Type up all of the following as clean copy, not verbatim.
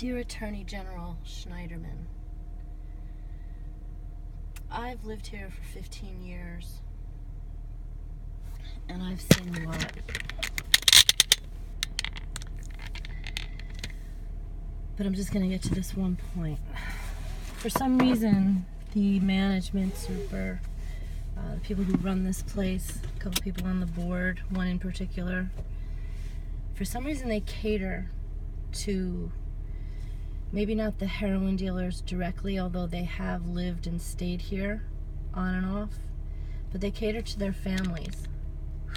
Dear Attorney General Schneiderman, I've lived here for 15 years, and I've seen a lot. But I'm just going to get to this one point. For some reason, the management super, the people who run this place, a couple people on the board, one in particular, for some reason they cater to maybe not the heroin dealers directly, although they have lived and stayed here on and off, but they cater to their families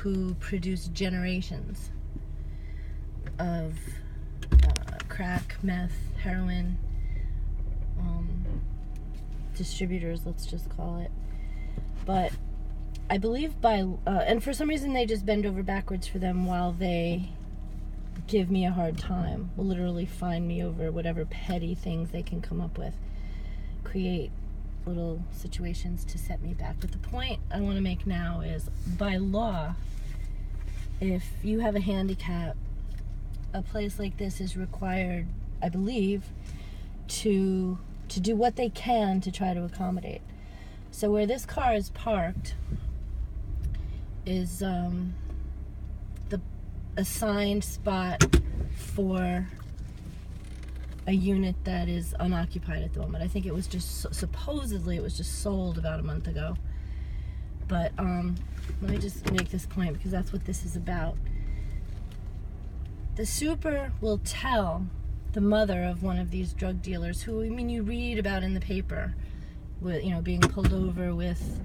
who produce generations of crack, meth, heroin distributors, let's just call it. But I believe and for some reason they just bend over backwards for them while they give me a hard time, will literally find me over whatever petty things they can come up with, create little situations to set me back. But the point I want to make now is, by law, if you have a handicap, a place like this is required, I believe, to do what they can to try to accommodate. So where this car is parked is the assigned spot for a unit that is unoccupied at the moment. I think it was just, supposedly it was just sold about a month ago. But let me just make this point, because that's what this is about. The super will tell the mother of one of these drug dealers, who, I mean, you read about in the paper, with, being pulled over with,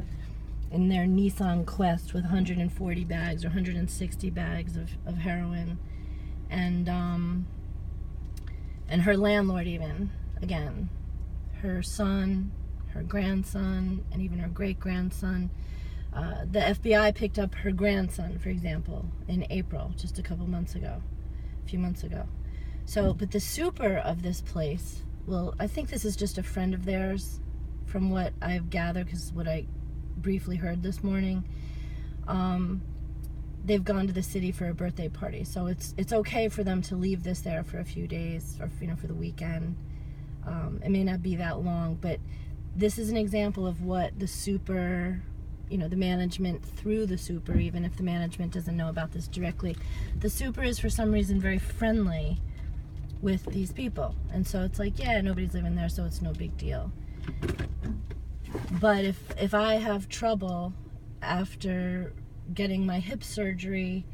in their Nissan Quest, with 140 bags or 160 bags of heroin, and her landlord, even, again, her son, her grandson, and even her great-grandson. The FBI picked up her grandson, for example, in April, just a few months ago. So, but the super of this place, well, I think this is just a friend of theirs, from what I've gathered, because what I briefly heard this morning. They've gone to the city for a birthday party, so it's okay for them to leave this there for a few days, or for the weekend. It may not be that long, but this is an example of what the super, the management, through the super, even if the management doesn't know about this directly, the super is for some reason very friendly with these people, and so it's like, yeah, nobody's living there, so it's no big deal. But if I have trouble after getting my hip surgery,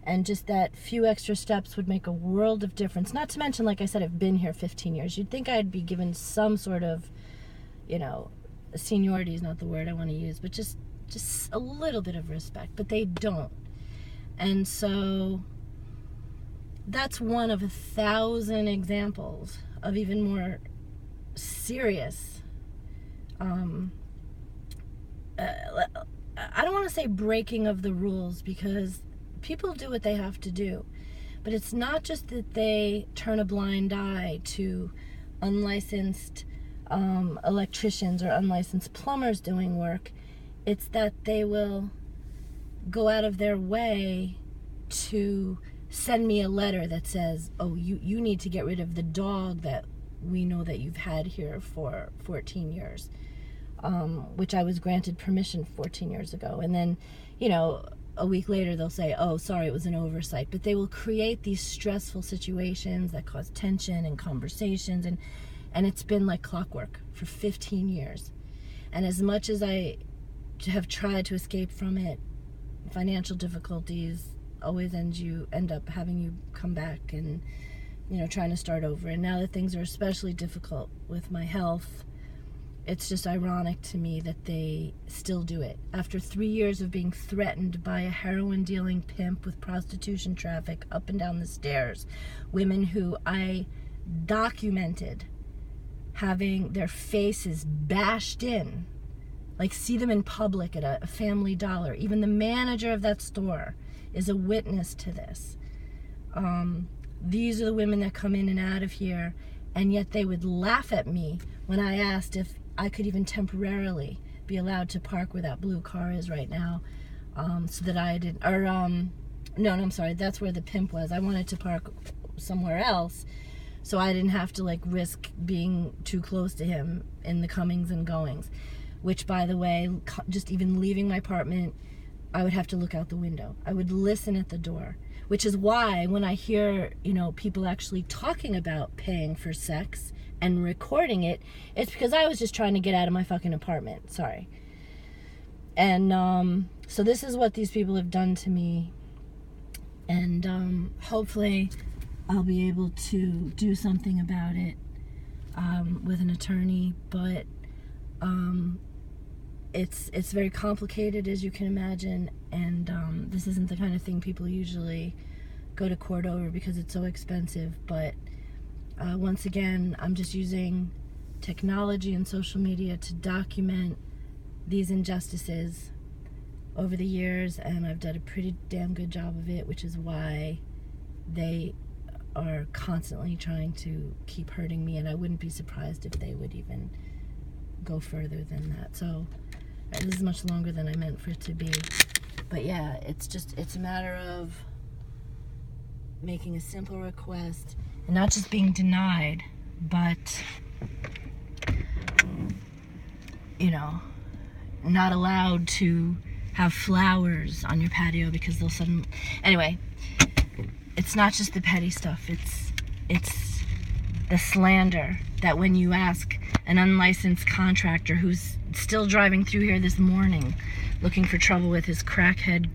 and just that few extra steps would make a world of difference. Not to mention, like I said, I've been here 15 years. You'd think I'd be given some sort of, seniority is not the word I want to use, but just a little bit of respect. But they don't. And so that's one of 1,000 examples of even more serious, I don't want to say breaking of the rules, because people do what they have to do. But it's not just that they turn a blind eye to unlicensed electricians or unlicensed plumbers doing work. It's that they will go out of their way to send me a letter that says, oh, you need to get rid of the dog that we know that you've had here for 14 years. Which I was granted permission 14 years ago. And then, a week later they'll say, oh, sorry, it was an oversight. But they will create these stressful situations that cause tension and conversations. And it's been like clockwork for 15 years. And as much as I have tried to escape from it, financial difficulties always end up having you come back and, trying to start over. And now that things are especially difficult with my health, it's just ironic to me that they still do it. After 3 years of being threatened by a heroin-dealing pimp with prostitution traffic up and down the stairs, women who I documented having their faces bashed in, like see them in public at a Family Dollar. Even the manager of that store is a witness to this. These are the women that come in and out of here, and yet they would laugh at me when I asked if I could even temporarily be allowed to park where that blue car is right now, so that I didn't, no, I'm sorry, that's where the pimp was. I wanted to park somewhere else, so I didn't have to like risk being too close to him in the comings and goings, which, by the way, just even leaving my apartment, I would have to look out the window. I would listen at the door, which is why when I hear, people actually talking about paying for sex and recording it, it's because I was just trying to get out of my fucking apartment. Sorry. And so this is what these people have done to me. And hopefully I'll be able to do something about it with an attorney. But it's very complicated, as you can imagine. And this isn't the kind of thing people usually go to court over because it's so expensive. But once again, I'm just using technology and social media to document these injustices over the years, and I've done a pretty damn good job of it, which is why they are constantly trying to keep hurting me, and I wouldn't be surprised if they would even go further than that. So this is much longer than I meant for it to be. But yeah, it's a matter of making a simple request and not just being denied, but not allowed to have flowers on your patio because they'll suddenly... Anyway, it's not just the petty stuff. It's the slander that when you ask an unlicensed contractor who's still driving through here this morning looking for trouble with his crackhead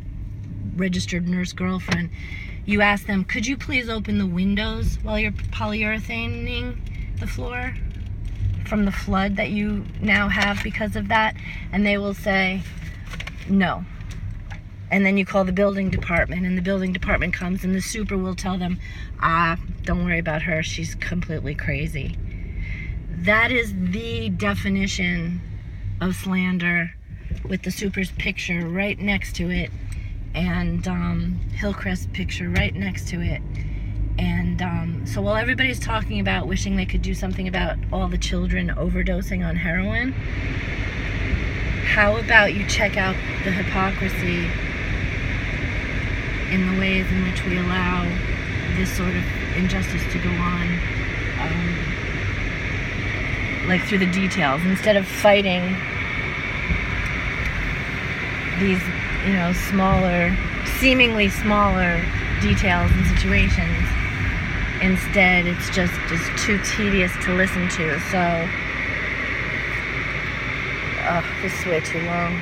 registered nurse girlfriend, you ask them, could you please open the windows while you're polyurethaning the floor from the flood that you now have because of that? And they will say no. And then you call the building department, and the building department comes, and the super will tell them, don't worry about her, she's completely crazy. That is the definition of slander, with the super's picture right next to it, and Hillcrest picture right next to it. And so while everybody's talking about wishing they could do something about all the children overdosing on heroin, how about you check out the hypocrisy in the ways in which we allow this sort of injustice to go on, like through the details, instead of fighting these, seemingly smaller details and situations. Instead, it's just too tedious to listen to. So, this is way too long.